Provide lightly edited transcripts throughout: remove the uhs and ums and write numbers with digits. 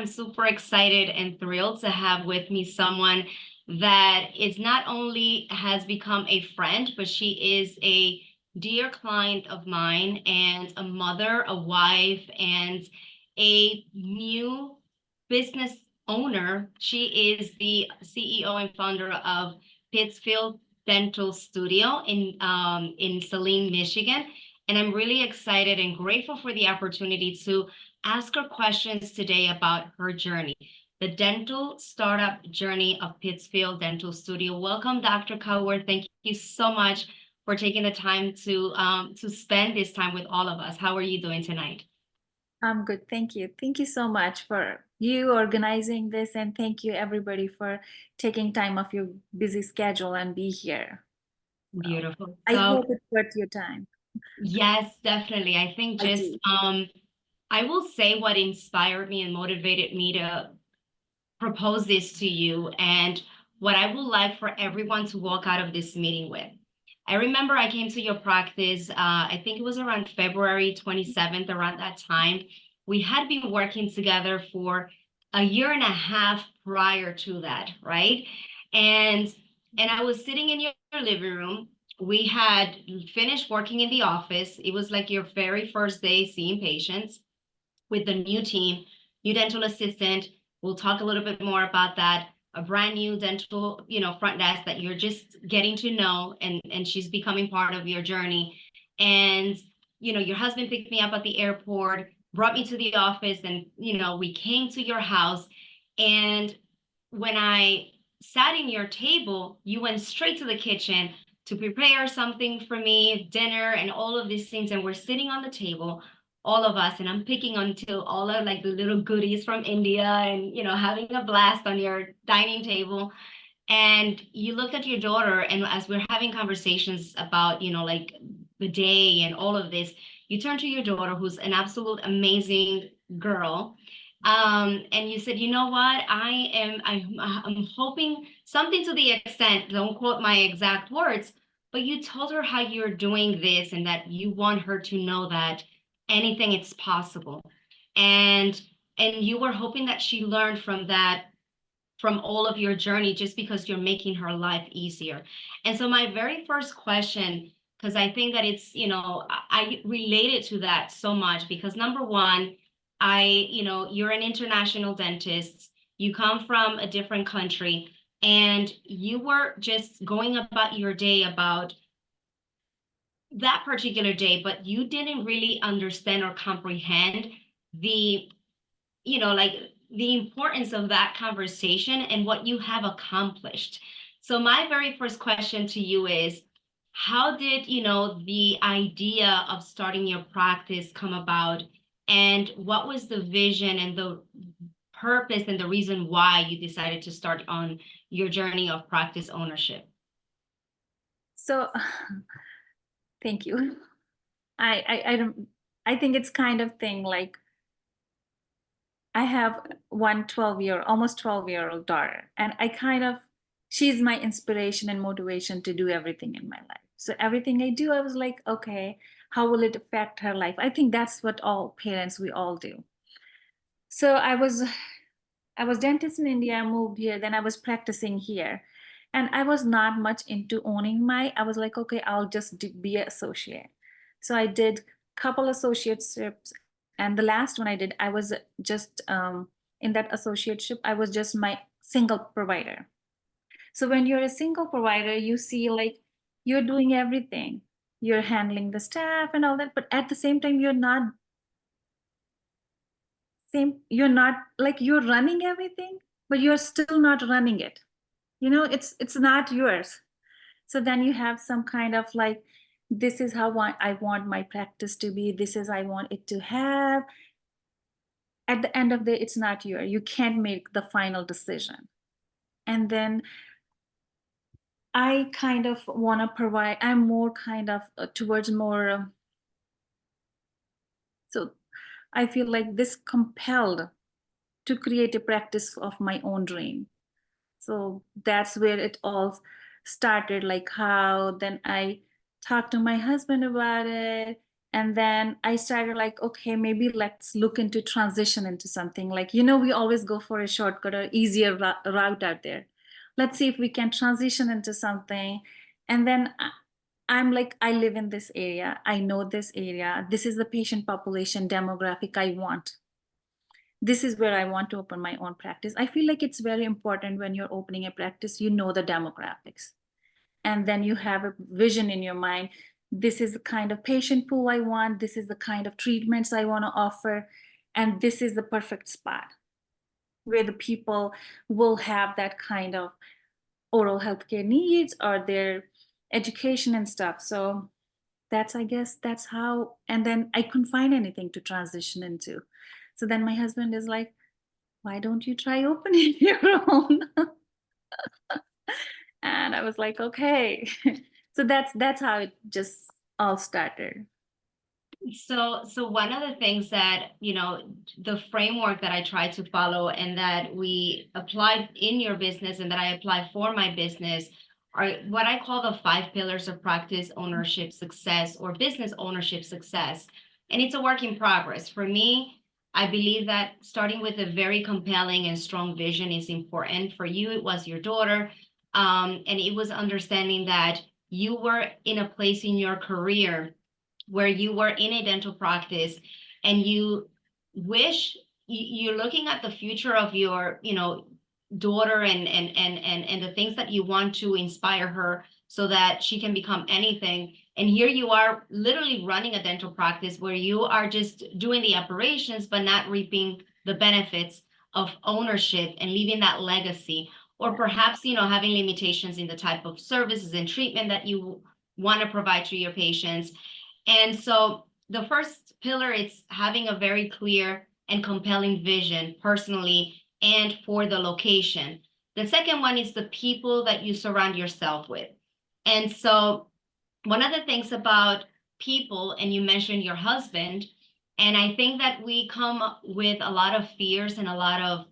I'm super excited and thrilled to have with me someone that is not only has become a friend, but she is a dear client of mine and a mother, a wife, and a new business owner. She is the CEO and founder of Pittsfield Dental Studio in Saline, Michigan. And I'm really excited and grateful for the opportunity to ask her questions today about her journey, the dental startup journey of Pittsfield Dental Studio. Welcome, Dr. Kaur. Thank you so much for taking the time to spend this time with all of us. How are you doing tonight? I'm good. Thank you. Thank you so much for you organizing this, and thank you everybody for taking time off your busy schedule and be here. Beautiful. I So hope it's worth your time. yes, definitely. I think I just do. I will say what inspired me and motivated me to propose this to you and what I would like for everyone to walk out of this meeting with. I remember I came to your practice, I think it was around February 27th, around that time. We had been working together for a year and a half prior to that, right? And I was sitting in your living room. We had finished working in the office. It was like your very first day seeing patients with the new team, new dental assistant. We'll talk a little bit more about that. A brand new dental, front desk that you're just getting to know, and she's becoming part of your journey. And your husband picked me up at the airport, brought me to the office, and we came to your house. And when I sat in your table, you went straight to the kitchen to prepare something for me, dinner, and all of these things. And we're sitting on the table, all of us, and I'm picking until all of like the little goodies from India and having a blast on your dining table. And you looked at your daughter, and as we're having conversations about like the day and all of this, you turn to your daughter, who's an absolute amazing girl, and you said, you know what, I'm hoping something to the extent, don't quote my exact words, but you told her how you're doing this and that you want her to know that anything it's possible. And you were hoping that she learned from that, from all of your journey, just because you're making her life easier. And so my very first question, because I think that it's, I related to that so much, because number one, you're an international dentist, you come from a different country, and you were just going about your day about that particular day, but you didn't really understand or comprehend the, like the importance of that conversation and what you have accomplished. So my very first question to you is, how did, the idea of starting your practice come about? And what was the vision and the purpose and the reason why you decided to start on your journey of practice ownership? So thank you. I don't I think it's kind of thing like I have one 12-year, almost 12-year-old daughter, and she's my inspiration and motivation to do everything in my life. So everything I do, I was like, okay, how will it affect her life? I think that's what all parents, we all do. So I was dentist in India, I moved here, then I was practicing here. And I was not much into owning I was like, okay, I'll just be an associate. So I did couple associateships. And the last one I did, I was just in that associateship, I was just my single provider. So when you're a single provider, you see like you're doing everything. You're handling the staff and all that, but at the same time, you're not like you're running everything, but you're still not running it. It's not yours. So then you have some kind of like, this is how I want my practice to be, this is I want it to have. At the end of the day, it's not yours. You can't make the final decision. And then I kind of want to provide, I'm more kind of towards more so I feel like this compelled to create a practice of my own dream. So that's where it all started, like how then I talked to my husband about it. And then I started like, okay, maybe let's look into transition into something like, we always go for a shortcut or easier route out there. Let's see if we can transition into something. And then I'm like, I live in this area. I know this area. This is the patient population demographic I want. This is where I want to open my own practice. I feel like it's very important when you're opening a practice, you know the demographics. And then you have a vision in your mind. This is the kind of patient pool I want. This is the kind of treatments I want to offer. And this is the perfect spot where the people will have that kind of oral healthcare needs or their education and stuff. So I guess that's how, and then I couldn't find anything to transition into. So then my husband is like, why don't you try opening your own? And I was like, okay. So that's how it just all started. So one of the things that, the framework that I try to follow and that we applied in your business and that I apply for my business are what I call the 5 pillars of practice ownership success or business ownership success. And it's a work in progress. For me, I believe that starting with a very compelling and strong vision is important. For you, it was your daughter. And it was understanding that you were in a place in your career where you were in a dental practice and you wish you're looking at the future of your daughter and the things that you want to inspire her so that she can become anything. And here you are literally running a dental practice where you are just doing the operations but not reaping the benefits of ownership and leaving that legacy, or perhaps having limitations in the type of services and treatment that you want to provide to your patients. And so the first pillar is having a very clear and compelling vision personally and for the location. The second one is the people that you surround yourself with. And so one of the things about people, and you mentioned your husband, and I think that we come up with a lot of fears and a lot of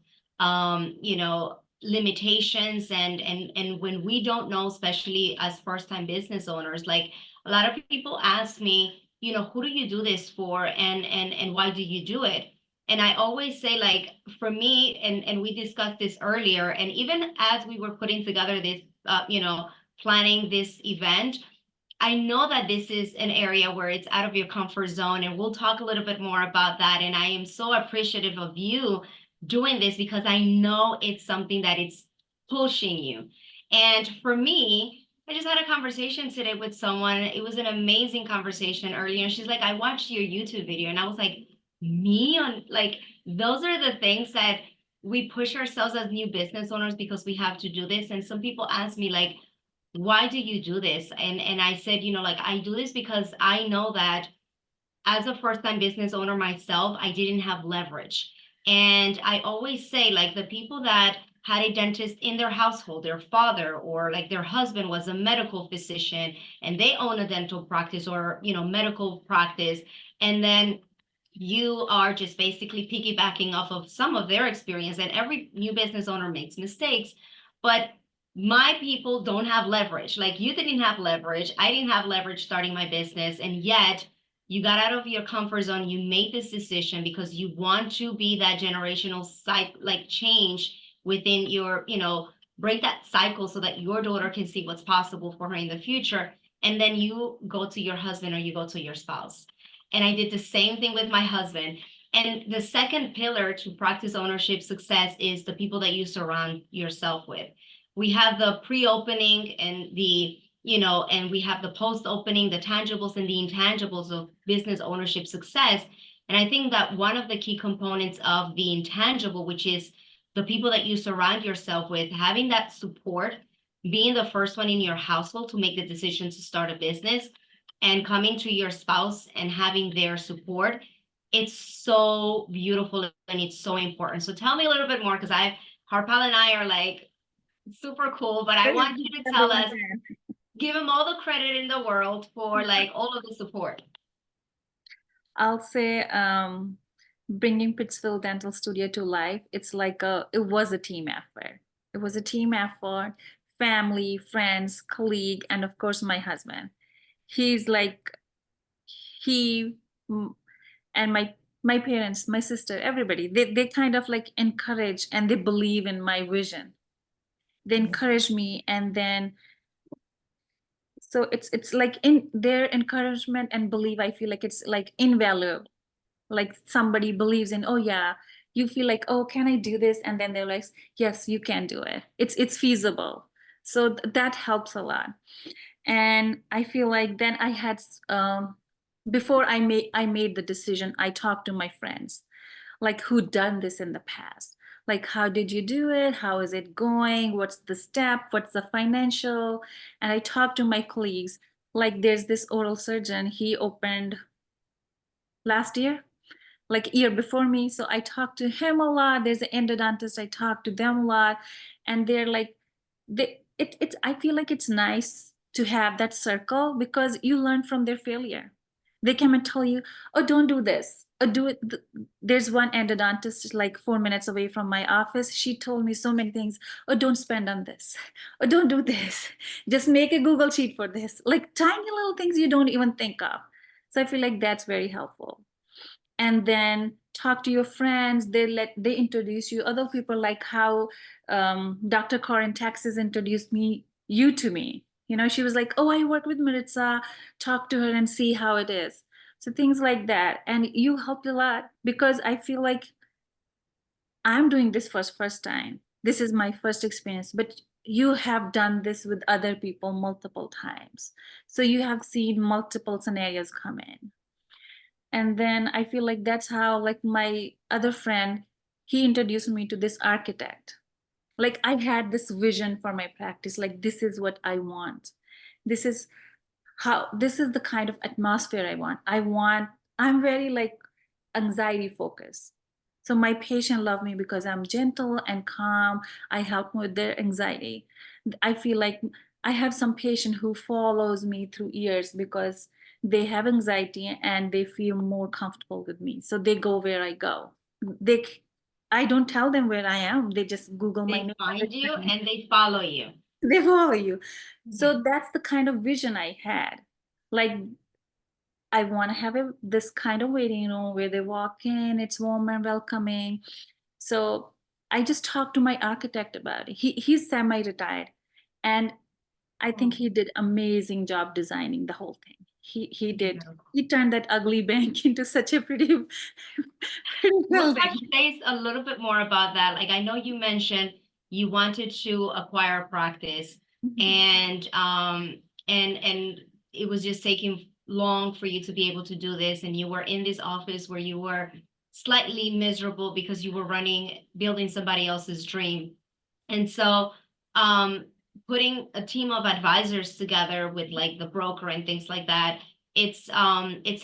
limitations and when we don't know, especially as first-time business owners, like a lot of people ask me, who do you do this for and why do you do it? And I always say, like, for me, and we discussed this earlier, and even as we were putting together this, planning this event, I know that this is an area where it's out of your comfort zone, and we'll talk a little bit more about that. And I am so appreciative of you doing this because I know it's something that it's pushing you. And for me, I just had a conversation today with someone. It was an amazing conversation earlier. And she's like, I watched your YouTube video. And I was like, me on like, those are the things that we push ourselves as new business owners because we have to do this. And some people ask me, like, why do you do this? And I said, like, I do this because I know that as a first-time business owner myself, I didn't have leverage. And I always say, like, the people that had a dentist in their household, their father or like their husband was a medical physician and they own a dental practice or, medical practice. And then you are just basically piggybacking off of some of their experience. And every new business owner makes mistakes. But my people don't have leverage. Like, you didn't have leverage. I didn't have leverage starting my business. And yet you got out of your comfort zone. You made this decision because you want to be that generational change within your, break that cycle so that your daughter can see what's possible for her in the future. And then you go to your husband or you go to your spouse. And I did the same thing with my husband. And the second pillar to practice ownership success is the people that you surround yourself with. We have the pre-opening and and we have the post-opening, the tangibles and the intangibles of business ownership success. And I think that one of the key components of the intangible, which is the people that you surround yourself with, having that support, being the first one in your household to make the decision to start a business, and coming to your spouse and having their support, it's so beautiful and it's so important. So tell me a little bit more, because Harpal and I are like super cool, but I want you to tell us, give them all the credit in the world for like all of the support. I'll say bringing Pittsfield Dental Studio to life, it was a team effort. It was a team effort, family, friends, colleague, and of course my husband. He's like, he and my parents, my sister, everybody, they kind of like encourage and they believe in my vision. They encourage me, and then so it's like in their encouragement and belief, I feel like it's like invaluable. Like somebody believes in, oh yeah, you feel like, oh, can I do this? And then they're like, yes, you can do it. It's feasible. So that helps a lot. And I feel like then I had before I made the decision, I talked to my friends, like who done this in the past. Like, how did you do it? How is it going? What's the step? What's the financial? And I talked to my colleagues. Like, there's this oral surgeon, he opened last year, like year before me. So I talked to him a lot. There's an endodontist, I talked to them a lot. And they're like, it's I feel like it's nice to have that circle because you learn from their failure. They come and tell you, oh, don't do this. Or do it. There's one endodontist like 4 minutes away from my office. She told me so many things. Oh, don't spend on this. Or don't do this. Just make a Google sheet for this. Like tiny little things you don't even think of. So I feel like that's very helpful. And then talk to your friends. They introduce you other people, like how Dr. Kaur in Texas introduced you to me. She was like, oh, I work with Maritza, talk to her and see how it is. So things like that. And you helped a lot because I feel like I'm doing this first time. This is my first experience, but you have done this with other people multiple times. So you have seen multiple scenarios come in. And then I feel like that's how, like, my other friend, he introduced me to this architect. Like, I had this vision for my practice, like this is what I want. This is this is the kind of atmosphere I want. I'm very like anxiety focused. So my patient love me because I'm gentle and calm. I help with their anxiety. I feel like I have some patient who follows me through years because they have anxiety and they feel more comfortable with me. So they go where I go. They I don't tell them where I am. They just Google my They name. find you and they follow you. They follow you. Yeah. So that's the kind of vision I had. Like, I want to have this kind of waiting room where they walk in, it's warm and welcoming. So I just talked to my architect about it. He's semi-retired, and I think he did amazing job designing the whole thing. He did. Yeah. He turned that ugly bank into such a pretty, pretty We'll building. touch base a little bit more about that. Like I know you mentioned you wanted to acquire a practice Mhm. and it was just taking long for you to be able to do this. And you were in this office where you were slightly miserable because you were building somebody else's dream. And so putting a team of advisors together with like the broker and things like that, it's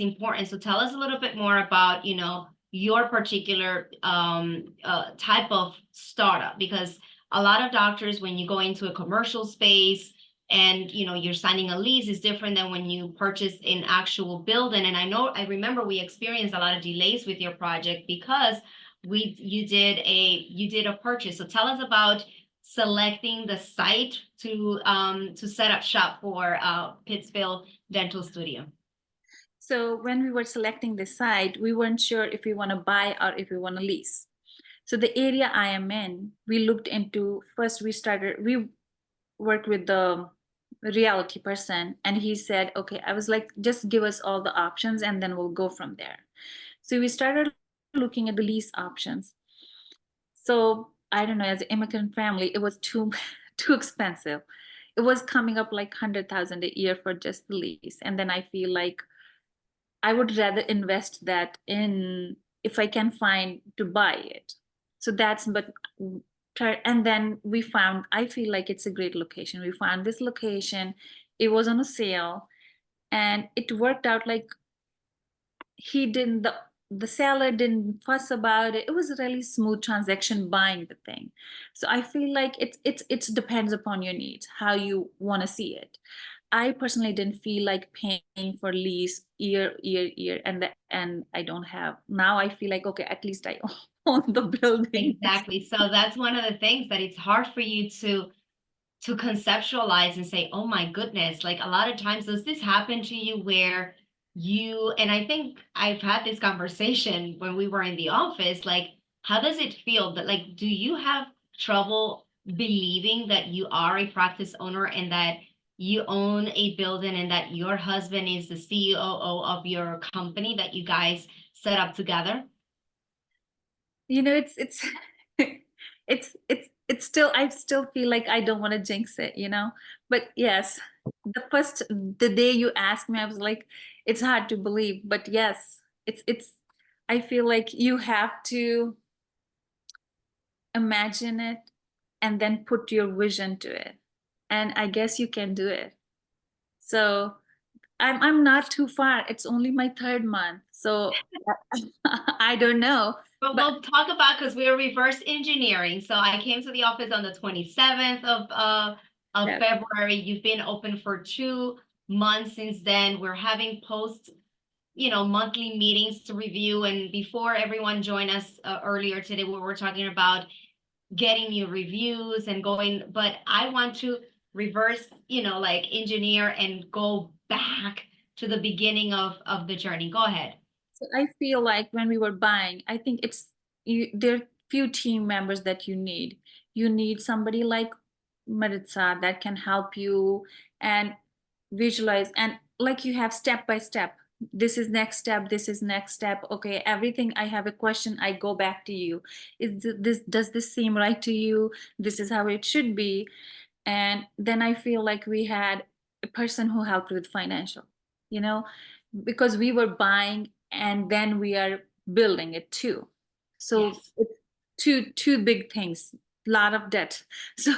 important. So tell us a little bit more about, your particular type of startup, because a lot of doctors, when you go into a commercial space and you're signing a lease, is different than when you purchase an actual building. And I remember we experienced a lot of delays with your project because you did a purchase. So tell us about selecting the site to set up shop for Pittsfield Dental Studio. So when we were selecting the site, we weren't sure if we want to buy or if we want to lease. So the area I am in, we looked into first. We worked with the reality person, and he said, okay, I was like, just give us all the options and then we'll go from there. So we started looking at the lease options. So I don't know, as an immigrant family, it was too too expensive. It was coming up like 100,000 a year for just the lease. And then I feel like I would rather invest that in, if I can find to buy it. So that's, but and then we found, I feel like it's a great location. We found this location. It was on a sale and it worked out. Like, he didn't, the seller didn't fuss about it. It was a really smooth transaction buying the thing. So I feel like it depends upon your needs, how you want to see it. I personally didn't feel like paying for lease year, and I don't have now. I feel like, okay, at least I own the building. Exactly. So that's one of the things that it's hard for you to conceptualize and say, oh my goodness, like a lot of times, does this happen to you where and I think I've had this conversation when we were in the office, like, how does it feel that, like, do you have trouble believing that you are a practice owner and that you own a building and that your husband is the CEO of your company that you guys set up together? It's it's still, I still feel like I don't want to jinx it, but yes, the day you asked me, I was like, it's hard to believe, but yes, it's I feel like you have to imagine it and then put your vision to it, and I guess you can do it. So I'm not too far. It's only my third month, so I don't know. But But we'll talk about, because we're reverse engineering. So I came to the office on the 27th of yeah, February. You've been open for 2 months since then. We're having monthly meetings to review. And before everyone joined us earlier today, we were talking about getting new reviews and going, but I want to reverse, like engineer and go back to the beginning of the journey. Go ahead. so I feel like when we were buying, I think there are few team members that you need. You need somebody like Maritza that can help you and visualize, and like you have step by step. This is next step, this is next step. Okay, everything I have a question, I go back to you. This, does this seem right to you? This is how it should be. And then I feel like we had a person who helped with financial, you know because we were buying and then we are building it too. So Yes. it's two big things, lot of debt. So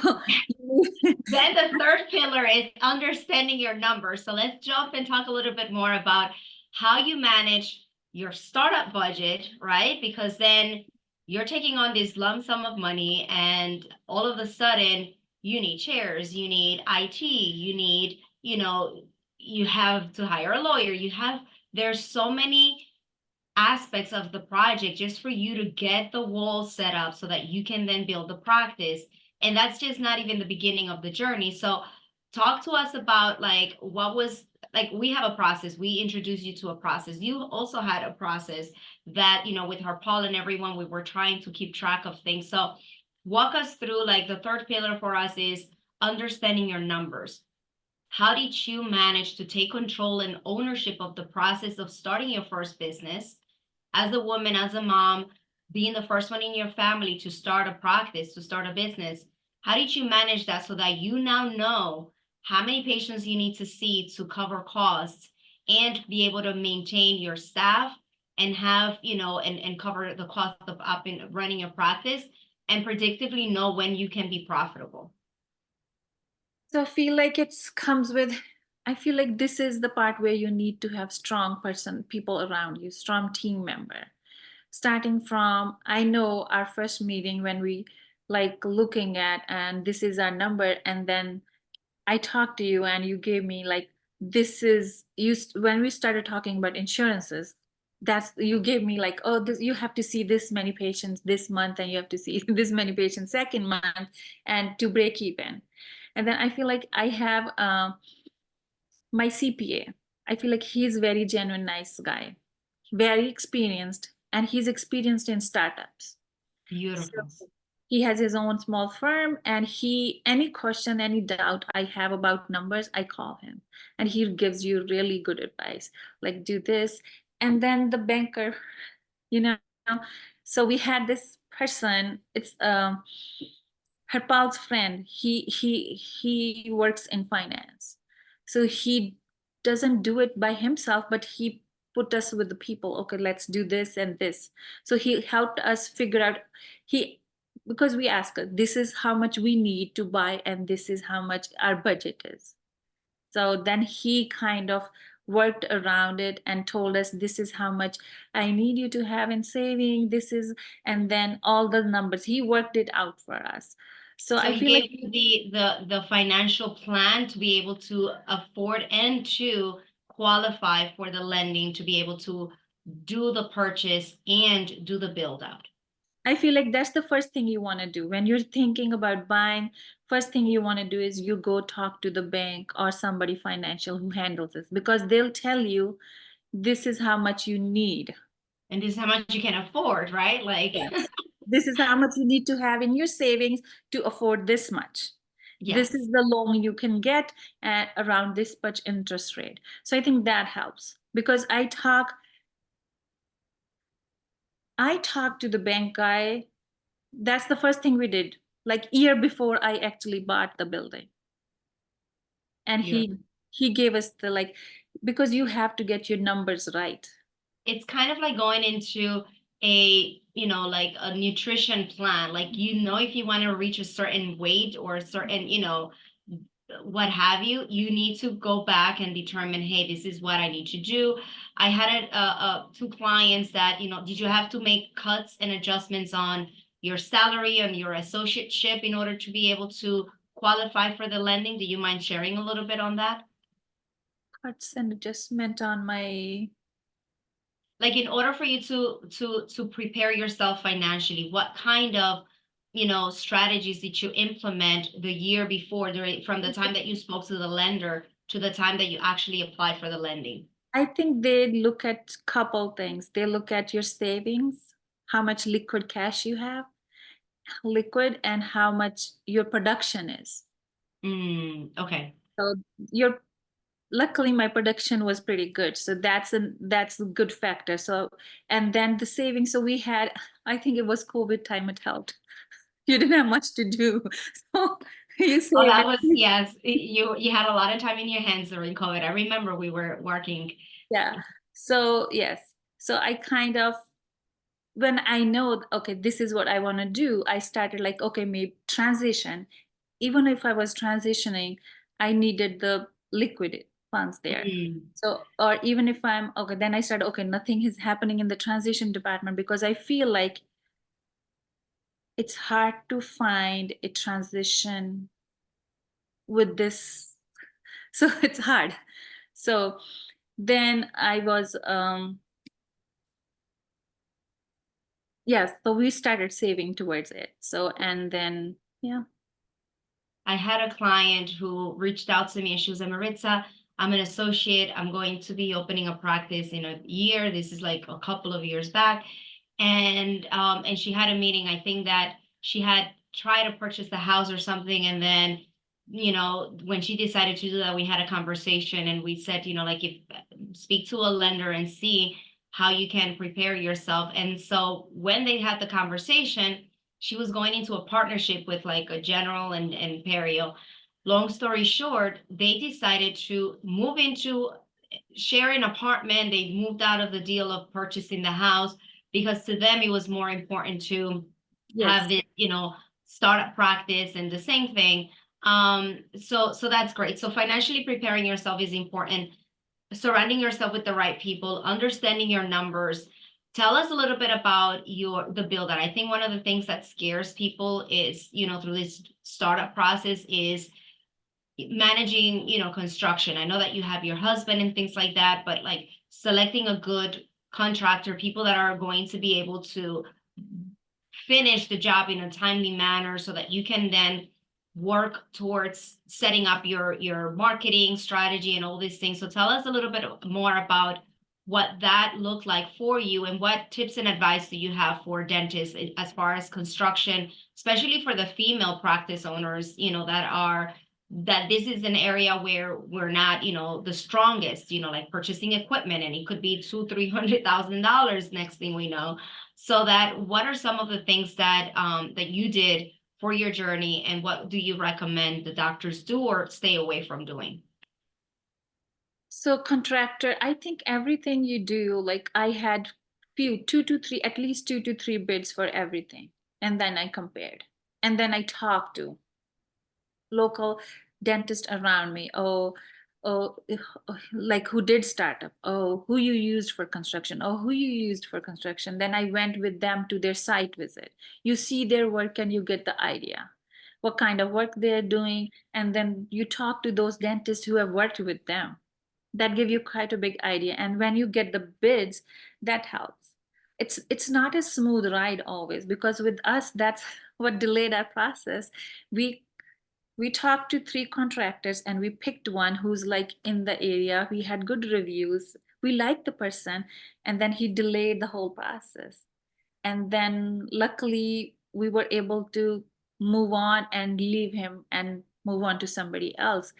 Then the third pillar is understanding your numbers. So let's jump and talk a little bit more about how you manage your startup budget, right? Because then you're taking on this lump sum of money, and all of a sudden you need chairs, you need IT, you need, you have to hire a lawyer. There's so many aspects of the project just for you to get the walls set up so that you can then build the practice. And that's just not even the beginning of the journey. So talk to us about, like, what was, like, we have a process. We introduced you to a process. You also had a process that, with Harpal and everyone, we were trying to keep track of things. So walk us through, like, the third pillar for us is understanding your numbers. How did you manage to take control and ownership of the process of starting your first business as a woman, as a mom, being the first one in your family to start a practice, to start a business? How did you manage that so that you now know how many patients you need to see to cover costs and be able to maintain your staff and have, and cover the cost of up and running your practice and predictively know when you can be profitable? So I feel like I feel like this is the part where you need to have strong people around you, strong team member. Starting from, I know our first meeting when we like looking at, and this is our number, and then I talked to you and you gave me like, this is when we started talking about insurances, that's you gave me like, oh, this, you have to see this many patients this month and you have to see this many patients second month and to break even. And then I feel like I have my CPA. I feel like he's very genuine, nice guy, very experienced, and he's experienced in startups. So Beautiful. he has his own small firm, and any question, any doubt I have about numbers, I call him, and he gives you really good advice, like do this. And then the banker, you know, so we had this person, it's Harpal's friend. He works in finance, so he doesn't do it by himself, but he put us with the people. Okay, let's do this and this. So he helped us figure out. He Because we asked, this is how much we need to buy, and this is how much our budget is. So then he kind of worked around it and told us, this is how much I need you to have in saving. This is, and then all the numbers, he worked it out for us. So So I he feel like, gave you the financial plan to be able to afford and to qualify for the lending to be able to do the purchase and do the build out. I feel like that's the first thing you want to do when you're thinking about buying. First thing you want to do is you go talk to the bank or somebody financial who handles this, because they'll tell you this is how much you need. And this is how much you can afford, right? Like, Yes. This is how much you need to have in your savings to afford this much. This yes, is the loan you can get at around this much interest rate. So I think that helps because I talked to the bank guy. That's the first thing we did, like year before I actually bought the building. And beautiful. he gave us the like, because you have to get your numbers right. It's kind of like going into a, like a nutrition plan. Like, if you want to reach a certain weight or a certain, what have you, you need to go back and determine, hey, this is what I need to do. I had two clients that, did you have to make cuts and adjustments on your salary and your associateship in order to be able to qualify for the lending? Do you mind sharing a little bit on that? Cuts and adjustment on my, Like, in order for you to prepare yourself financially, what kind of strategies did you implement the year before, from the time that you spoke to the lender to the time that you actually applied for the lending? I think they look at couple things. They look at your savings, how much liquid cash you have, liquid, and how much your production is. Okay. So your luckily my production was pretty good. So that's a good factor. So and then the savings. So we had, I think it was COVID time, it helped. You didn't have much to do. So you Oh, save that it. was, yes, you had a lot of time in your hands during COVID. I remember we were working. Yeah. So yes. So I kind of, when I know, okay, this is what I want to do, I started like, okay, maybe transition. Even if I was transitioning, I needed the liquid funds there. Mm, So, or even if I'm okay, then I started, okay, nothing is happening in the transition department because I feel like it's hard to find a transition with this. So it's hard. So then I was, yes, so we started saving towards it. So, and then, yeah. I had a client who reached out to me and she was like, Maritza, I'm an associate. I'm going to be opening a practice in a year. This is like a couple of years back. And she had a meeting. I think that she had tried to purchase the house or something. And then, when she decided to do that, we had a conversation and we said, like, if speak to a lender and see how you can prepare yourself. And so when they had the conversation, she was going into a partnership with like a general and Perio. Long story short, they decided to move into share an apartment. They moved out of the deal of purchasing the house because to them it was more important to have Yes. this, startup practice and the same thing. So that's great. So financially preparing yourself is important. Surrounding yourself with the right people, understanding your numbers. Tell us a little bit about the build out. I think one of the things that scares people is, through this startup process is managing, construction. I know that you have your husband and things like that, but like selecting a good contractor, people that are going to be able to finish the job in a timely manner so that you can then work towards setting up your marketing strategy and all these things. So tell us a little bit more about what that looked like for you and what tips and advice do you have for dentists as far as construction, especially for the female practice owners, that this is an area where we're not, the strongest, like purchasing equipment, and it could be $200,000-300,000 next thing we know. So that what are some of the things that that you did for your journey, and what do you recommend the doctors do or stay away from doing? So contractor, I think everything you do, like I had few, two to three, at least 2 to 3 bids for everything. And then I compared. And then I talked to local dentists around me. Oh, like who did startup? Oh, who you used for construction? Oh, who you used for construction? Then I went with them to their site visit. You see their work and you get the idea what kind of work they're doing. And then you talk to those dentists who have worked with them. That give you quite a big idea. And when you get the bids, that helps. It's not a smooth ride always because with us, that's what delayed our process. We talked to 3 contractors and we picked one who's like in the area. We had good reviews. we liked the person, and then he delayed the whole process. And then luckily we were able to move on and leave him and move on to somebody else.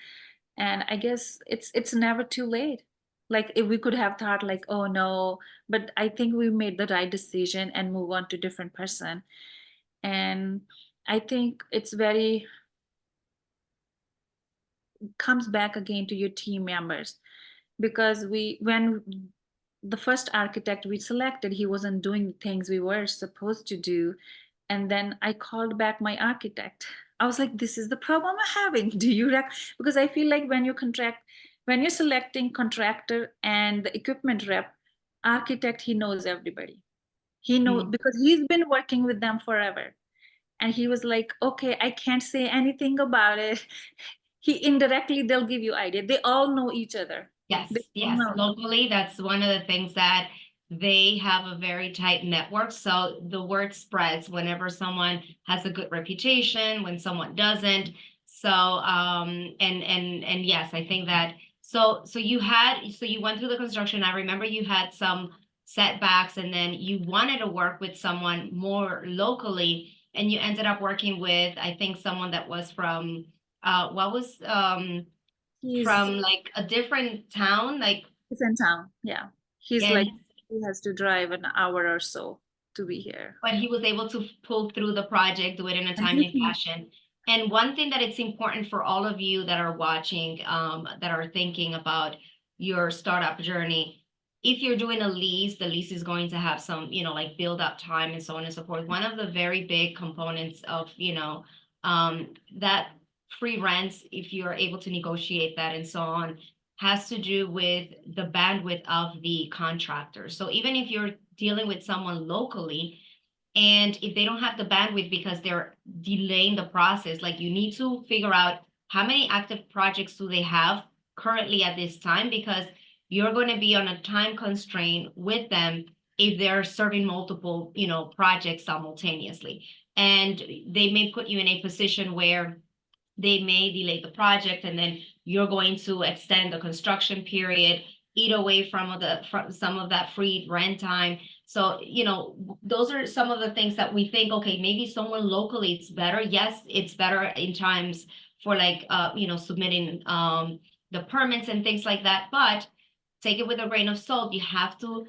And I guess it's never too late. Like if we could have thought like, oh no, but I think we made the right decision and move on to different person. And I think it's very comes back again to your team members, because we when the first architect we selected, he wasn't doing the things we were supposed to do. And then I called back my architect. I was like, this is the problem I'm having. Do you because I feel like when you're selecting contractor and the equipment rep, architect, he knows everybody. He knows Mm. because he's been working with them forever. And he was like, okay, I can't say anything about it. He indirectly, they'll give you idea. They all know each other. They Yes, all yes. know. Locally, that's one of the things that they have a very tight network. So the word spreads whenever someone has a good reputation, when someone doesn't. So and yes, I think that so you went through the construction. I remember you had some setbacks and then you wanted to work with someone more locally and you ended up working with, I think, someone that was from what was He's from like a different town, like, he's in town. Yeah. He's like, and he has to drive an hour or so to be here. but he was able to pull through the project, do it in a And he timely can, fashion. And one thing that it's important for all of you that are watching, that are thinking about your startup journey, if you're doing a lease, the lease is going to have some, like build up time and so on and so forth. One of the very big components of, that free rents, if you're able to negotiate that and so on, has to do with the bandwidth of the contractor. So even if you're dealing with someone locally, and if they don't have the bandwidth because they're delaying the process, like you need to figure out how many active projects do they have currently at this time, because you're going to be on a time constraint with them if they're serving multiple, projects simultaneously. And they may put you in a position where they may delay the project and then you're going to extend the construction period, eat away from some of that free rent time. So, those are some of the things that we think, okay, maybe someone locally it's better. Yes, it's better in times for like, submitting the permits and things like that, but take it with a grain of salt. You have to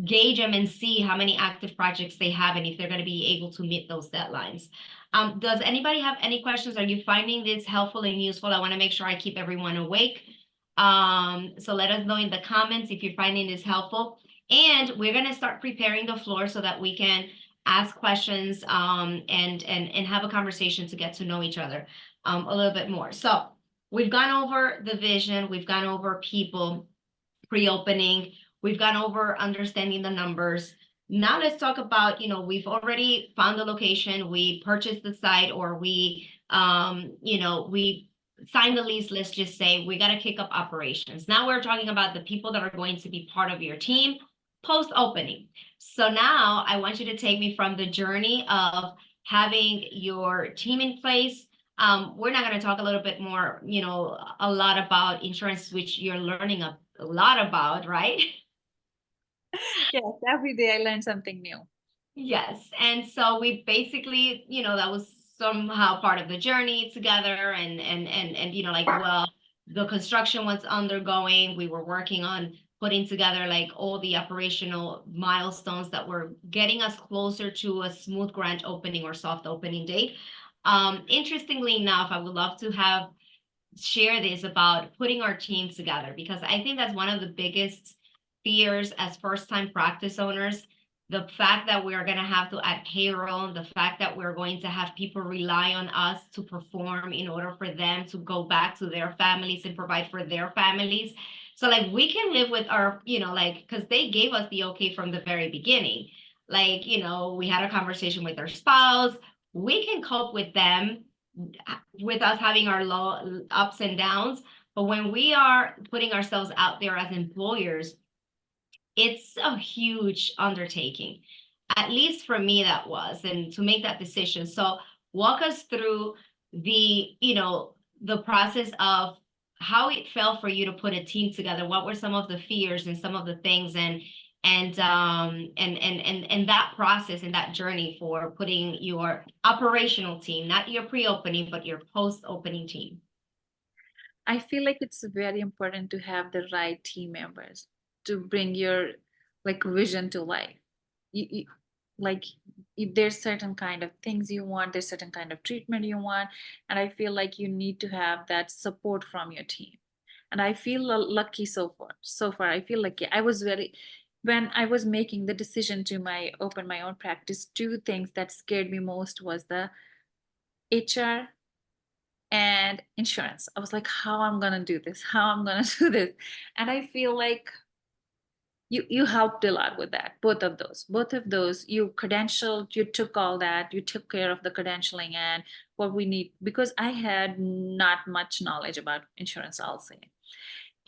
gauge them and see how many active projects they have and if they're going to be able to meet those deadlines. Does anybody have any questions? Are you finding this helpful and useful? I want to make sure I keep everyone awake. So let us know in the comments if you're finding this helpful. And we're going to start preparing the floor so that we can ask questions and have a conversation to get to know each other a little bit more. So we've gone over the vision, we've gone over people, pre-opening, we've gone over understanding the numbers. Now let's talk about, we've already found the location, we purchased the site, or we signed the lease, let's just say. We got to kick up operations. Now we're talking about the people that are going to be part of your team post-opening. So now I want you to take me from the journey of having your team in place. We're not going to talk a little bit more, a lot about insurance, which you're learning a lot about, right? yes, every day I learn something new. Yes. And so we basically, that was somehow part of the journey together and like, well, the construction was undergoing. We were working on putting together like all the operational milestones that were getting us closer to a smooth grand opening or soft opening date. Interestingly enough, I would love to share this about putting our teams together, because I think that's one of the biggest fears as first-time practice owners. The fact that we are going to have to add payroll, the fact that we're going to have people rely on us to perform in order for them to go back to their families and provide for their families. So like we can live with our, because they gave us the okay from the very beginning. Like, we had a conversation with our spouse. We can cope with them, with us having our low ups and downs. But when we are putting ourselves out there as employers, it's a huge undertaking. At least for me, that was, and to make that decision. So walk us through the process of how it felt for you to put a team together. What were some of the fears and some of the things, and that process and that journey for putting your operational team, not your pre-opening, but your post-opening team? I feel like it's very important to have the right team members to bring your like vision to life. You like there's certain kind of things you want, there's certain kind of treatment you want, and I feel like you need to have that support from your team. And I feel lucky so far. So far, I feel like I was very when I was making the decision to my open my own practice, two things that scared me most was the HR and insurance. I was like, how I'm gonna do this, how I'm gonna do this. And I feel like you helped a lot with that, both of those you credentialed, you took all that, you took care of the credentialing and what we need, because I had not much knowledge about insurance, I'll say.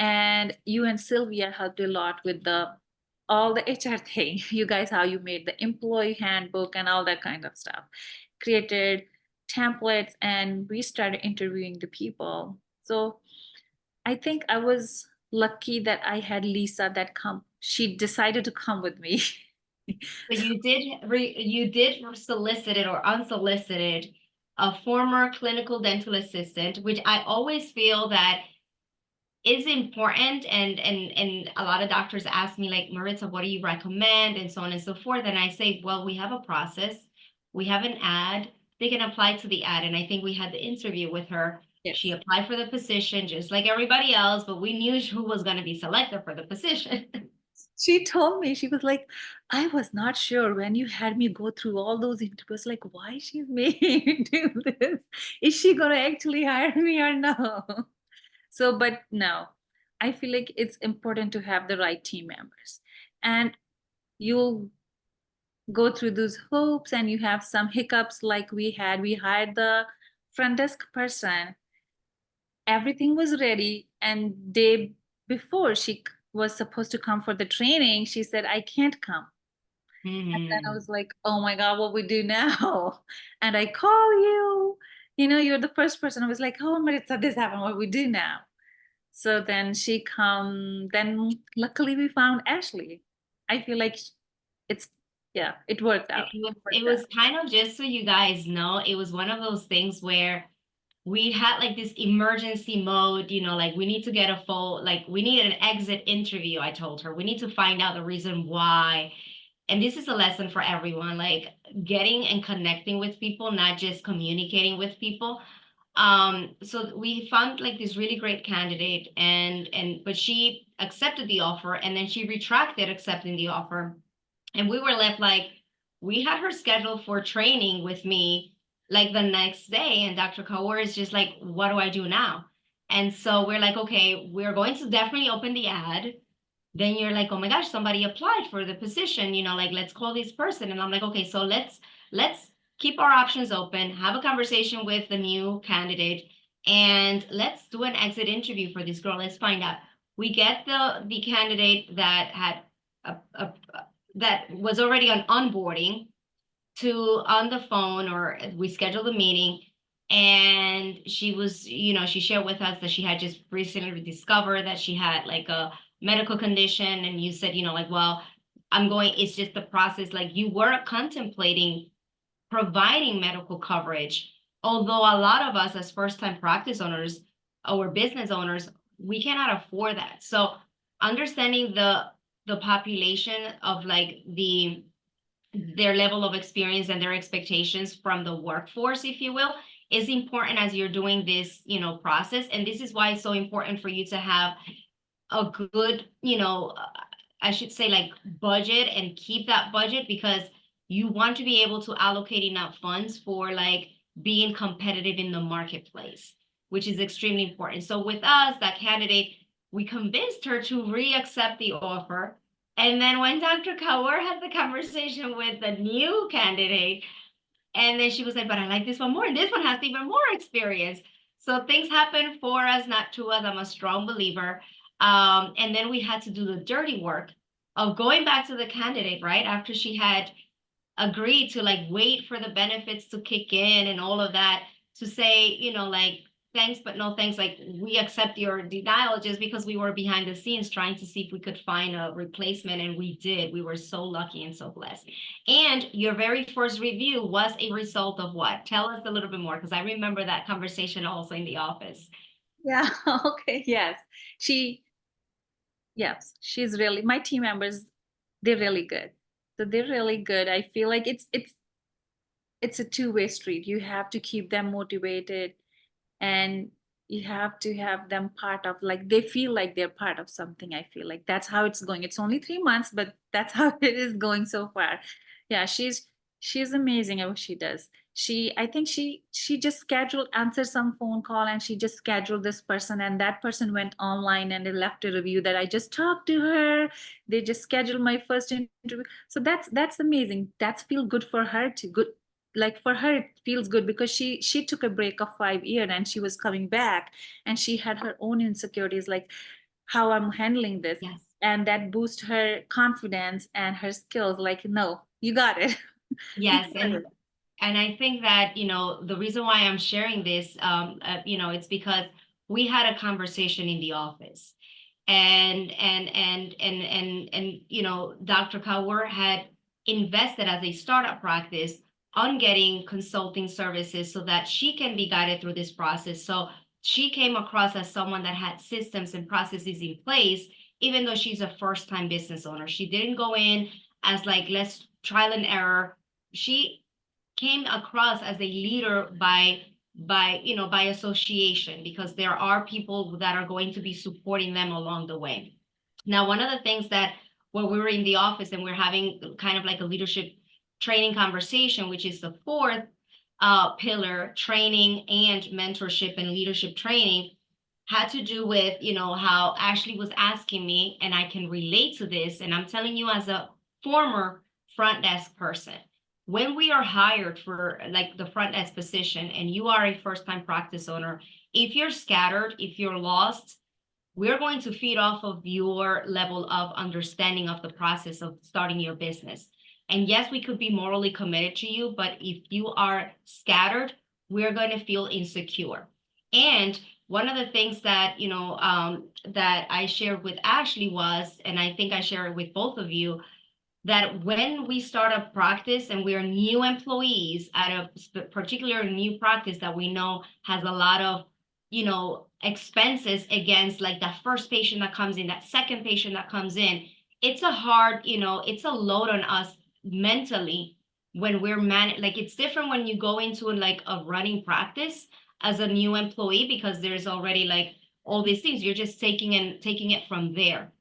And you and Sylvia helped a lot with the all the HR thing. You guys, how you made the employee handbook and all that kind of stuff, created templates, and we started interviewing the people. So I think I was lucky that I had Lisa that come. She decided to come with me. So you did solicited or unsolicited a former clinical dental assistant, which I always feel that is important, and a lot of doctors ask me like, Maritza, what do you recommend, and so on and so forth, and I say, well, we have a process, we have an ad, they can apply to the ad. And I think we had the interview with her. She Yes. applied for the position just like everybody else, but we knew who was going to be selected for the position. She told me, she was like, I was not sure when you had me go through all those interviews, like, why she's making me do this? Is she gonna actually hire me or no? So, but no, I feel like it's important to have the right team members. And you'll go through those hoops and you have some hiccups like we had. We hired the front desk person. Everything was ready, and day before was supposed to come for the training, she said, I can't come. And then I was like, oh my God, what we do now? And I call you, you're the first person. I was like, oh, Maritza, this happened, what we do now? So then she come, then luckily we found Ashley. I feel like it's, yeah, it worked out. It was kind of, just so you guys know, it was one of those things where we had like this emergency mode, like we need to get a full, like we need an exit interview. I told her we need to find out the reason why. And this is a lesson for everyone, like getting and connecting with people, not just communicating with people. So we found like this really great candidate, but she accepted the offer and then she retracted accepting the offer. And we were left like, we had her scheduled for training with me like the next day. And Dr. Kaur is just like, what do I do now? And so we're like, okay, we're going to definitely open the ad. Then you're like, oh my gosh, somebody applied for the position, like let's call this person. And I'm like, okay, so let's keep our options open, have a conversation with the new candidate, and let's do an exit interview for this girl. Let's find out. We get the candidate that had a that was already on onboarding to on the phone, or we scheduled a meeting, and she was, she shared with us that she had just recently discovered that she had like a medical condition. And you said, like, well, it's just the process. Like you were contemplating providing medical coverage, although a lot of us as first-time practice owners or business owners, we cannot afford that. So understanding the population of like their level of experience and their expectations from the workforce, if you will, is important as you're doing this, process. And this is why it's so important for you to have a good, I should say like budget, and keep that budget, because you want to be able to allocate enough funds for like being competitive in the marketplace, which is extremely important. So with us, that candidate, we convinced her to re-accept the offer. And then when Dr. Kaur had the conversation with the new candidate, and then she was like, but I like this one more, and this one has even more experience. So things happen for us, not to us. I'm a strong believer. And then we had to do the dirty work of going back to the candidate, right? After she had agreed to like wait for the benefits to kick in and all of that, to say, like, thanks, but no thanks. Like, we accept your denial just because we were behind the scenes trying to see if we could find a replacement. And we did. We were so lucky and so blessed. And your very first review was a result of what? Tell us a little bit more, because I remember that conversation also in the office. Yeah. Okay. Yes. Yes, she's really, my team members, they're really good. So they're really good. I feel like it's a two-way street. You have to keep them motivated, and you have to have them part of, like, they feel like they're part of something. I feel like that's how it's going. It's only 3 months, but that's how it is going so far. Yeah, she's amazing at what she does. I think she just scheduled, answered some phone call, and she just scheduled this person, and that person went online and they left a review that I just talked to her. They just scheduled my first interview. So that's amazing. That's feel good for her too. Good, like for her it feels good, because she took a break of 5 years and she was coming back, and she had her own insecurities, like how I'm handling this. Yes. And that boost her confidence and her skills, like, no, you got it. You Yes. got it. And I think that, the reason why I'm sharing this, it's because we had a conversation in the office, and Dr. Kaur had invested as a startup practice on getting consulting services so that she can be guided through this process. So she came across as someone that had systems and processes in place, even though she's a first-time business owner. She didn't go in as like, let's trial and error. She came across as a leader by association, because there are people that are going to be supporting them along the way. Now, one of the things that when we were in the office and we're having kind of like a leadership training conversation, which is the fourth pillar, training and mentorship and leadership training, had to do with, how Ashley was asking me, and I can relate to this. And I'm telling you, as a former front desk person, when we are hired for like the front desk position and you are a first-time practice owner, if you're scattered, if you're lost, we're going to feed off of your level of understanding of the process of starting your business. And yes, we could be morally committed to you, but if you are scattered, we're going to feel insecure. And one of the things that, that I shared with Ashley was, and I think I share it with both of you, that when we start a practice and we are new employees at a particular new practice that we know has a lot of, expenses against, like, that first patient that comes in, that second patient that comes in, it's a hard, it's a load on us mentally when we're like, it's different when you go into like a running practice as a new employee, because there's already like all these things, you're just taking it from there.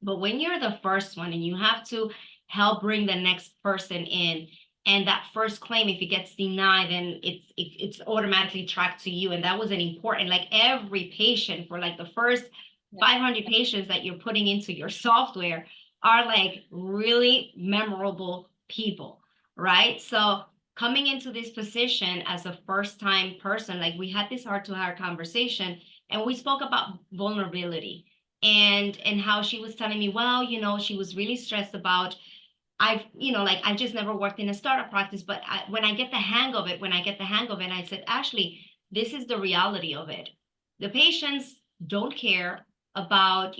But when you're the first one and you have to help bring the next person in, and that first claim, if it gets denied, then it's automatically tracked to you. And that was an important, like, every patient for like the first 500 patients that you're putting into your software are like really memorable people, right? So coming into this position as a first-time person, like, we had this heart-to-heart conversation, and we spoke about vulnerability, and how she was telling me, well, she was really stressed about, I just never worked in a startup practice, but when I get the hang of it, I said, Ashley, this is the reality of it. The patients don't care about,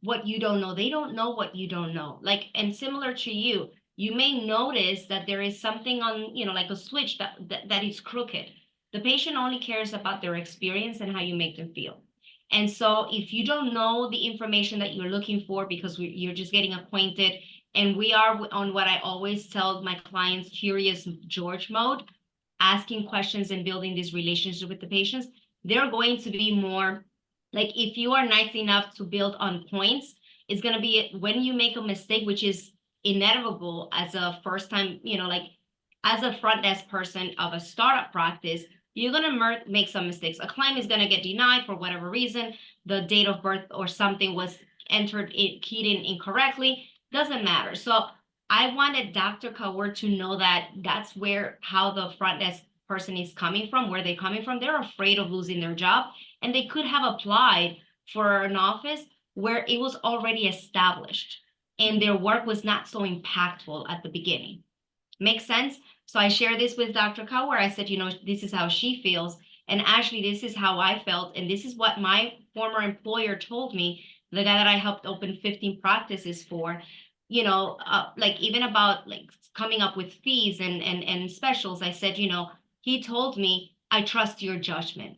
what you don't know. They don't know what you don't know. Like, and similar to you, you may notice that there is something on, like a switch that is crooked. The patient only cares about their experience and how you make them feel. And so if you don't know the information that you're looking for, because you're just getting acquainted, and we are on what I always tell my clients, Curious George mode, asking questions and building this relationship with the patients, they're going to be more like, if you are nice enough to build on points, it's going to be when you make a mistake, which is inevitable as a first time, like, as a front desk person of a startup practice, you're going to make some mistakes. A claim is going to get denied for whatever reason. The date of birth or something was keyed in incorrectly. Doesn't matter. So I wanted Dr. Kaur to know that that's how the front desk person is coming from, where they're coming from. They're afraid of losing their job, and they could have applied for an office where it was already established and their work was not so impactful at the beginning. Make sense? So I share this with Dr. Kaur. I said, this is how she feels. And actually, this is how I felt. And this is what my former employer told me, the guy that I helped open 15 practices for, like even about like coming up with fees and specials. I said, he told me, I trust your judgment.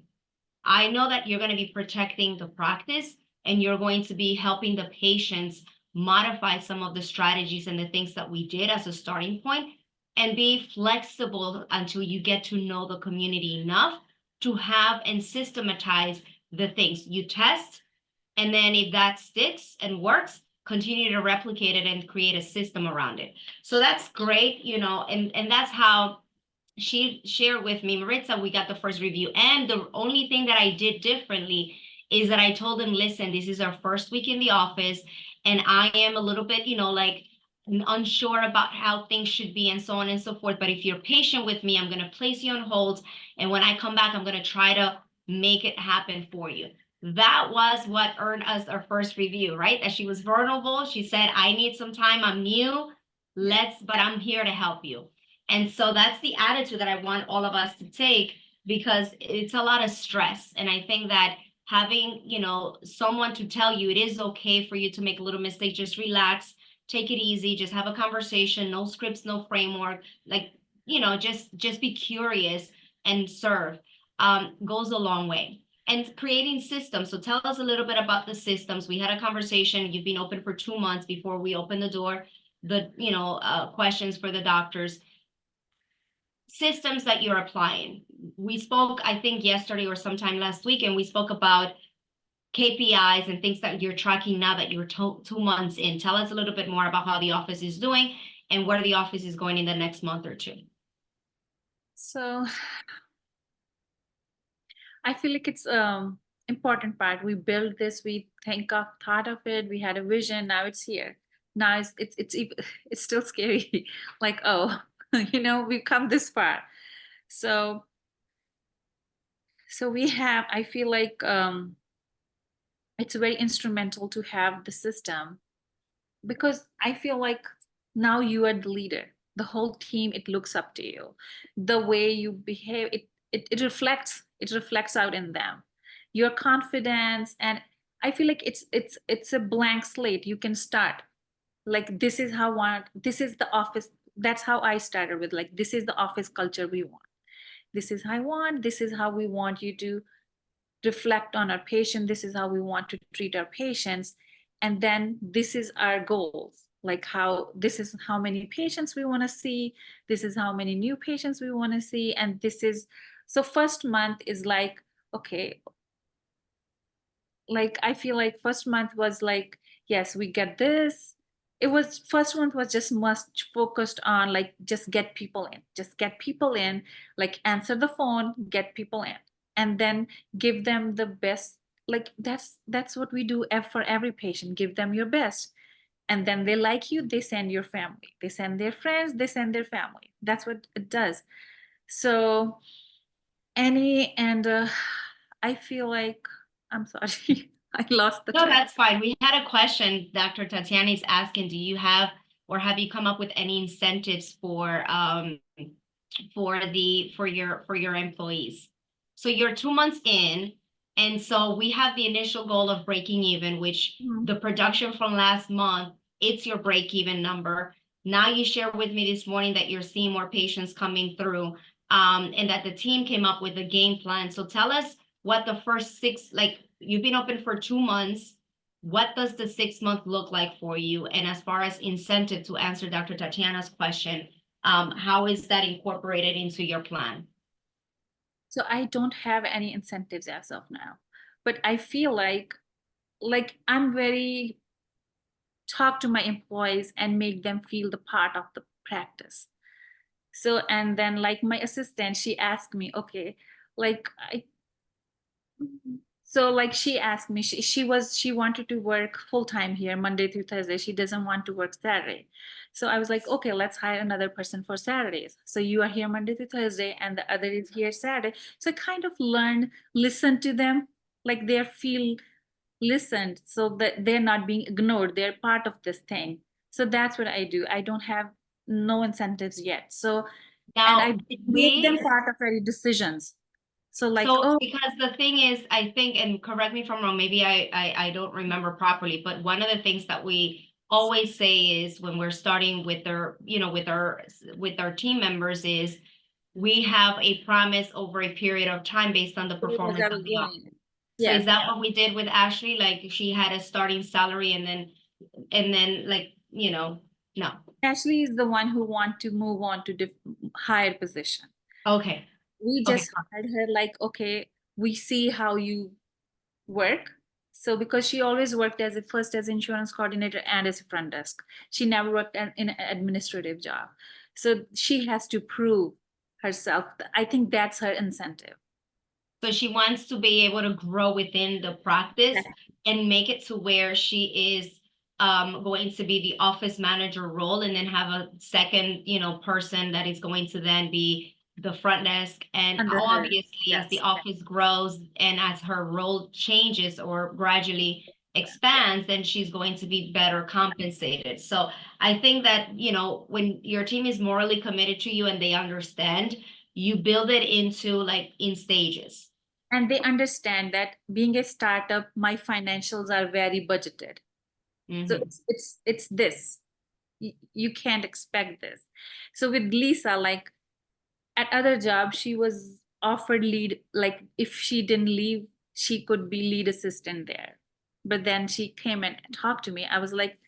I know that you're going to be protecting the practice and you're going to be helping the patients modify some of the strategies and the things that we did as a starting point, and be flexible until you get to know the community enough to have and systematize the things you test. And then if that sticks and works, continue to replicate it and create a system around it. So that's great, and that's how she shared with me, Maritza, we got the first review. And the only thing that I did differently is that I told them, listen, this is our first week in the office, and I am a little bit, like unsure about how things should be and so on and so forth. But if you're patient with me, I'm going to place you on hold. And when I come back, I'm going to try to make it happen for you. That was what earned us our first review, right? That she was vulnerable. She said, I need some time. I'm new. But I'm here to help you. And so that's the attitude that I want all of us to take, because it's a lot of stress. And I think that having, someone to tell you it is okay for you to make a little mistake, just relax, take it easy, just have a conversation, no scripts, no framework, like, just be curious and serve, goes a long way. And creating systems. So tell us a little bit about the systems. We had a conversation. You've been open for 2 months before we opened the door, questions for the doctors. Systems that you're applying. We spoke, I think, yesterday or sometime last week, and we spoke about KPIs and things that you're tracking now that you're 2 months in. Tell us a little bit more about how the office is doing and where the office is going in the next month or two. So I feel like it's important part. We built this, we thought of it, we had a vision, now it's here. Now it's still scary. Like, oh, we've come this far. So I feel like it's very instrumental to have the system, because I feel like now you are the leader. The whole team, it looks up to you. The way you behave, it reflects out in them. Your confidence, and I feel like it's a blank slate. You can start like, this is the office. That's how I started with, like, this is the office culture we want. This is how I want. This is how we want you to reflect on our patient. This is how we want to treat our patients. And then this is our goals, like this is how many patients we want to see. This is how many new patients we want to see. And so first month is like, okay, like, I feel like first month was like, yes, we get this. First month was just much focused on, like, just get people in, like, answer the phone, get people in, and then give them the best. Like, that's what we do for every patient. Give them your best, and then they like you, they send your family, they send their friends, they send their family. That's what it does. So I feel like, I'm sorry, I lost the No, track. that's fine. We had a question. Dr. Tatiana is asking, do you have or have you come up with any incentives for your employees? So you're 2 months in, and so we have the initial goal of breaking even, which the production from last month, it's your break even number. Now you share with me this morning that you're seeing more patients coming through, and that the team came up with a game plan. So tell us what the first you've been open for 2 months. What does the 6 month look like for you? And as far as incentive, to answer Dr. Tatiana's question, how is that incorporated into your plan? So I don't have any incentives as of now, but I feel like I'm very talk to my employees and make them feel the part of the practice. So, and then, like, my assistant, she asked me, okay, like, she asked me, she wanted to work full-time here Monday through Thursday. She doesn't want to work Saturday. So I was like, okay, let's hire another person for Saturdays. So you are here Monday through Thursday and the other is here Saturday. So I kind of listen to them, like, they feel listened, so that they're not being ignored. They're part of this thing. So that's what I do. I don't have no incentives yet. So, Now, and I make them part of our decisions. So like, So oh, because the thing is, I think, and correct me if I'm wrong, maybe I don't remember properly, but one of the things that we always say is when we're starting with our, with our team members is we have a promise over a period of time based on the it was performance I was of the office. going. So Yes. is that what we did with Ashley? Like she had a starting salary and then like, no. Ashley is the one who want to move on to higher position. Okay. We Okay. just hired her like, okay, we see how you work. So because she always worked as a first as insurance coordinator and as a front desk, she never worked in an administrative job. So she has to prove herself. I think that's her incentive. So she wants to be able to grow within the practice and make it to where she is going to be the office manager role and then have a second, person that is going to then be the front desk. And Under her. obviously, as the Yes. office grows and as her role changes or gradually expands, then she's going to be better compensated. So I think that, when your team is morally committed to you and they understand, you build it into like in stages. And they understand that being a startup, my financials are very budgeted. So Mm-hmm. it's this. You can't expect this. So with Lisa, like at other jobs, she was offered lead, like if she didn't leave, she could be lead assistant there. But then she came and talked to me. I was like,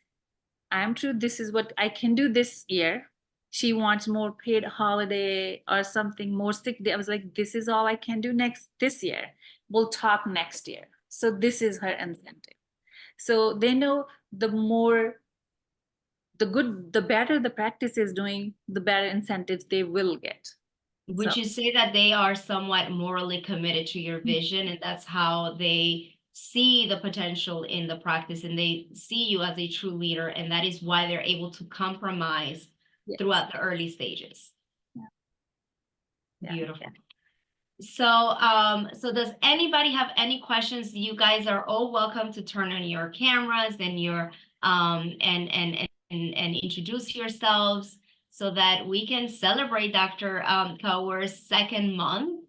I'm true, this is what I can do this year. She wants more paid holiday or something more sick day. I was like, this is all I can do this year. We'll talk next year. So this is her incentive. So they know the better the practice is doing, the better incentives they will get. Would So you say that they are somewhat morally committed to your vision and that's how they see the potential in the practice and they see you as a true leader and that is why they're able to compromise yes. throughout the early stages? Yeah. Beautiful. Yeah. So does anybody have any questions? You guys are all welcome to turn on your cameras and and introduce yourselves so that we can celebrate Dr. Kaur's second month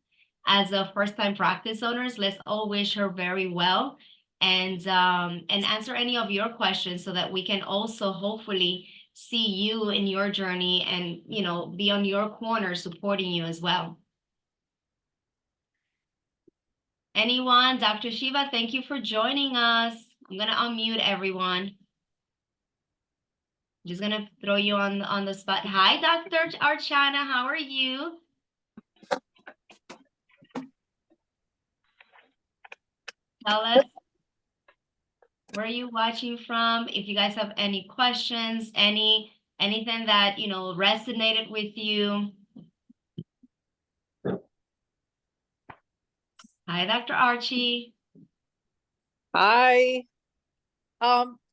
as a first-time practice owners. Let's all wish her very well and answer any of your questions so that we can also hopefully see you in your journey and be on your corner supporting you as well. Anyone? Dr. Shiva, thank you for joining us. I'm gonna unmute everyone. Just gonna throw you on the spot. Hi, Dr. Archana, how are you? Tell us where are you watching from? If you guys have any questions, anything that resonated with you. Hi, Dr. Archie. Hi.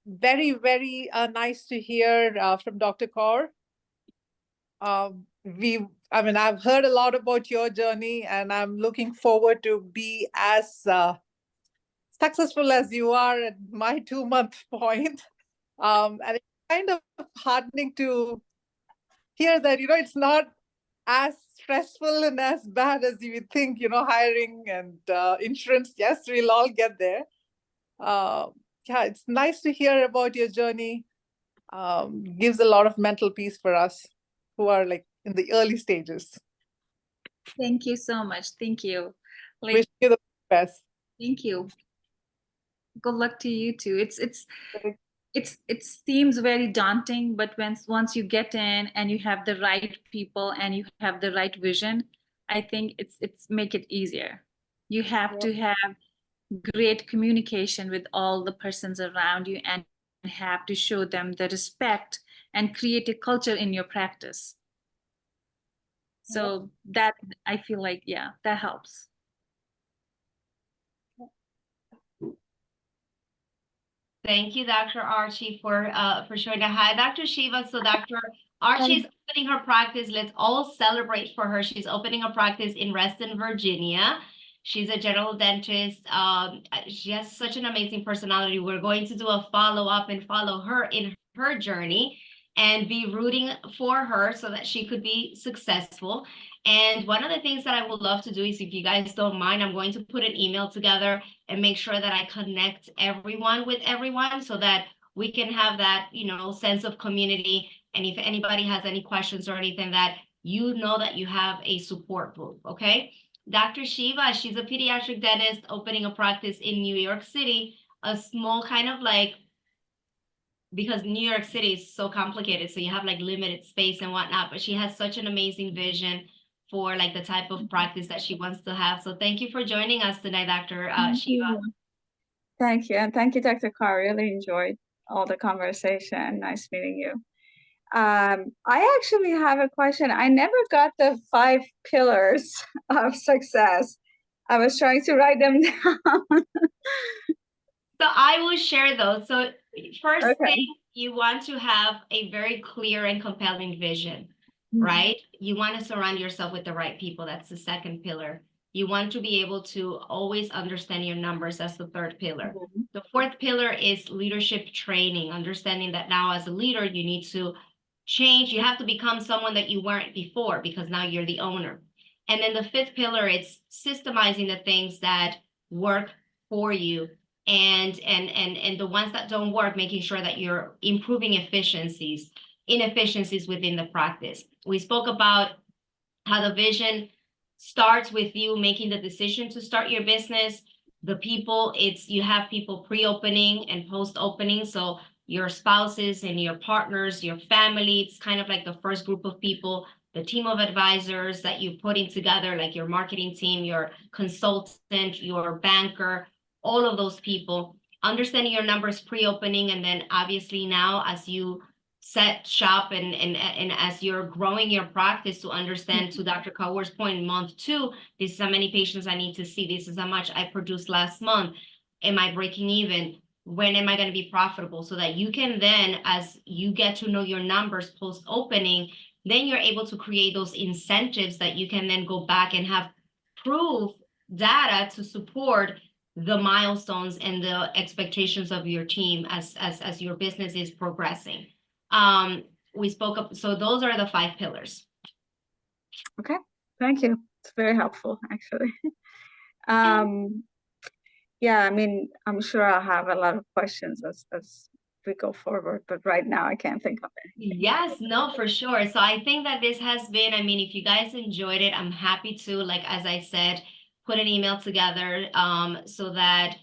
Very, very nice to hear from Dr. Kaur. I've heard a lot about your journey, and I'm looking forward to be as successful as you are at my 2-month point. And it's kind of heartening to hear that, it's not as stressful and as bad as you would think, hiring and insurance. Yes, we'll all get there. Yeah, it's nice to hear about your journey. Gives a lot of mental peace for us who are like in the early stages. Thank you so much. Thank you. Wish you the best. Thank you. Good luck to you too. It seems very daunting, but once you get in and you have the right people and you have the right vision, I think it's make it easier. You have to have great communication with all the persons around you and have to show them the respect and create a culture in your practice. So that I feel like, yeah, that helps. Thank you, Dr. Archie, for showing that. Hi, Dr. Shiva. So Dr. Archie's opening her practice. Let's all celebrate for her. She's opening a practice in Reston, Virginia. She's a general dentist. She has such an amazing personality. We're going to do a follow-up and follow her in her journey and be rooting for her so that she could be successful. And one of the things that I would love to do is, if you guys don't mind, I'm going to put an email together and make sure that I connect everyone with everyone so that we can have that, sense of community. And if anybody has any questions or anything, that you know that you have a support group, okay? Dr. Shiva, she's a pediatric dentist opening a practice in New York City, a small kind of like, because New York City is so complicated, so you have like limited space and whatnot, but she has such an amazing vision for like the type of practice that she wants to have. So thank you for joining us tonight, Dr. Shiva. Thank you. And thank you, Dr. Kaur. I really enjoyed all the conversation. Nice meeting you. I actually have a question. I never got the 5 pillars of success. I was trying to write them down. So I will share those. So first Okay. thing, you want to have a very clear and compelling vision, right? You want to surround yourself with the right people. That's the second pillar. You want to be able to always understand your numbers. That's the third pillar. The fourth pillar is leadership training, understanding that now as a leader, you need to change. You have to become someone that you weren't before because now you're the owner. And then the fifth pillar, it's systemizing the things that work for you, and the ones that don't work, making sure that you're improving inefficiencies within the practice. We spoke about how the vision starts with you making the decision to start your business. The people, you have people pre-opening and post-opening. So your spouses and your partners, your family, it's kind of like the first group of people, the team of advisors that you're putting together, like your marketing team, your consultant, your banker, all of those people, understanding your numbers pre-opening. And then obviously now as you set shop and as you're growing your practice, to understand, to Dr. Kaur's point, month 2, this is how many patients I need to see. This is how much I produced last month. Am I breaking even? When am I going to be profitable? So that you can then, as you get to know your numbers post-opening, then you're able to create those incentives that you can then go back and have proof data to support the milestones and the expectations of your team as your business is progressing. We spoke up, so those are the 5 pillars. Okay, thank you. It's very helpful, actually. Yeah, I mean, I'm sure I'll have a lot of questions as we go forward, but right now I can't think of anything. Yes, no, for sure. So I think that this has been, I mean, if you guys enjoyed it, I'm happy to, like, as I said, put an email together so that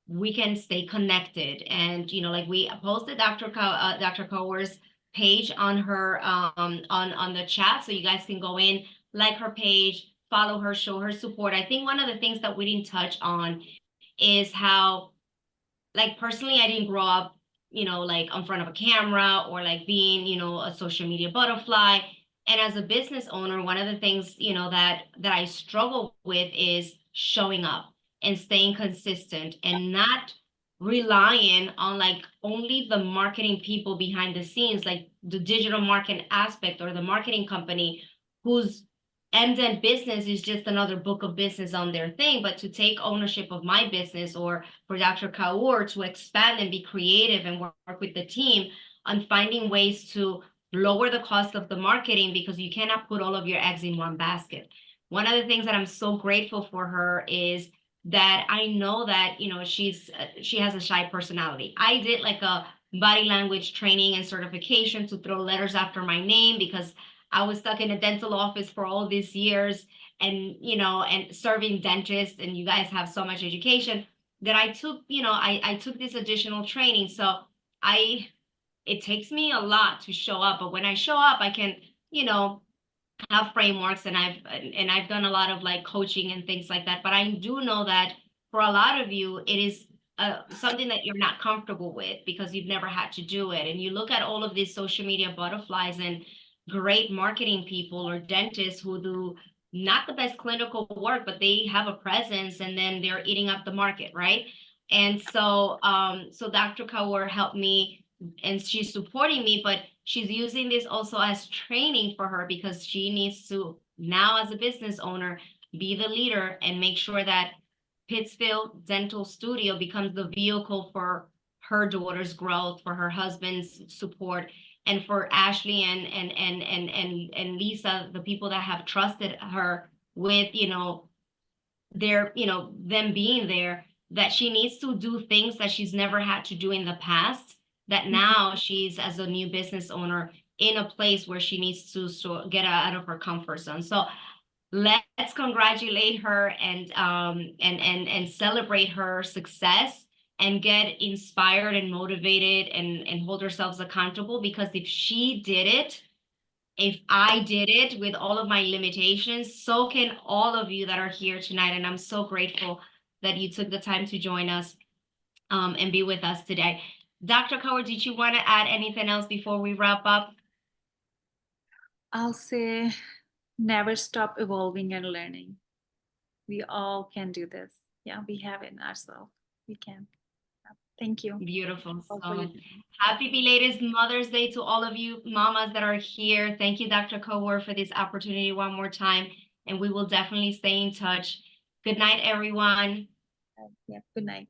we can stay connected. And, like we posted Dr. Kaur's page on her on the chat, so you guys can go in, like her page, follow her, show her support. I think one of the things that we didn't touch on is how, like, personally, I didn't grow up, like in front of a camera or like being, a social media butterfly. And as a business owner, one of the things, that I struggle with is showing up and staying consistent and not relying on like only the marketing people behind the scenes, like the digital marketing aspect or the marketing company whose end-to-end business is just another book of business on their thing, but to take ownership of my business, or for Dr. Kaur to expand and be creative and work with the team on finding ways to lower the cost of the marketing, because you cannot put all of your eggs in one basket. One of the things that I'm so grateful for her is that I know that, she has a shy personality. I did like a body language training and certification to throw letters after my name because I was stuck in a dental office for all these years and, and serving dentists, and you guys have so much education that I took, I took this additional training. So it takes me a lot to show up, but when I show up, I can, have frameworks, and I've done a lot of like coaching and things like that. But I do know that for a lot of you, it is something that you're not comfortable with because you've never had to do it. And you look at all of these social media butterflies and great marketing people or dentists who do not the best clinical work, but they have a presence, and then they're eating up the market, right? And so Dr. Kaur helped me, and she's supporting me, but she's using this also as training for her, because she needs to now, as a business owner, be the leader and make sure that Pittsfield Dental Studio becomes the vehicle for her daughter's growth, for her husband's support, and for Ashley and Lisa, the people that have trusted her with, their, them being there, that she needs to do things that she's never had to do in the past, that now she's, as a new business owner, in a place where she needs to get out of her comfort zone. So let's congratulate her and celebrate her success, and get inspired and motivated and hold ourselves accountable, because if she did it, if I did it with all of my limitations, so can all of you that are here tonight. And I'm so grateful that you took the time to join us and be with us today. Dr. Kaur, did you want to add anything else before we wrap up? I'll say never stop evolving and learning. We all can do this. Yeah, we have it in ourselves. We can. Thank you. Beautiful. So Hopefully- happy belated Mother's Day to all of you mamas that are here. Thank you, Dr. Kaur, for this opportunity one more time. And we will definitely stay in touch. Good night, everyone. Yeah, good night.